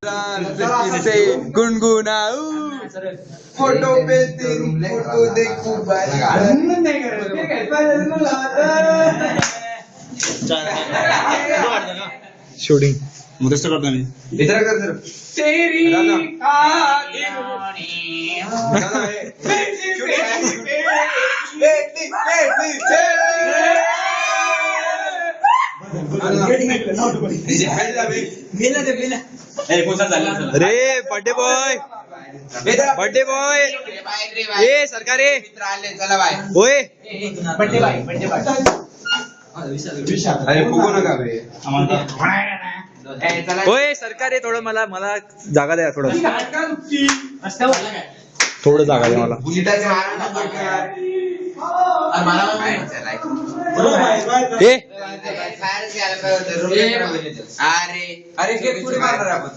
से गुनगुनाऊ photo पे तेरी photo देखूं shooting मुदस्त करतो मी इधर कर जरा तेरी अरे बर्थडे बॉय ए सरकारी होय अरे फुगू नका बे होय सरकारी थोडं मला जागा द्या थोडं जागा द्या मला अरे केक कुठे मारणार आपण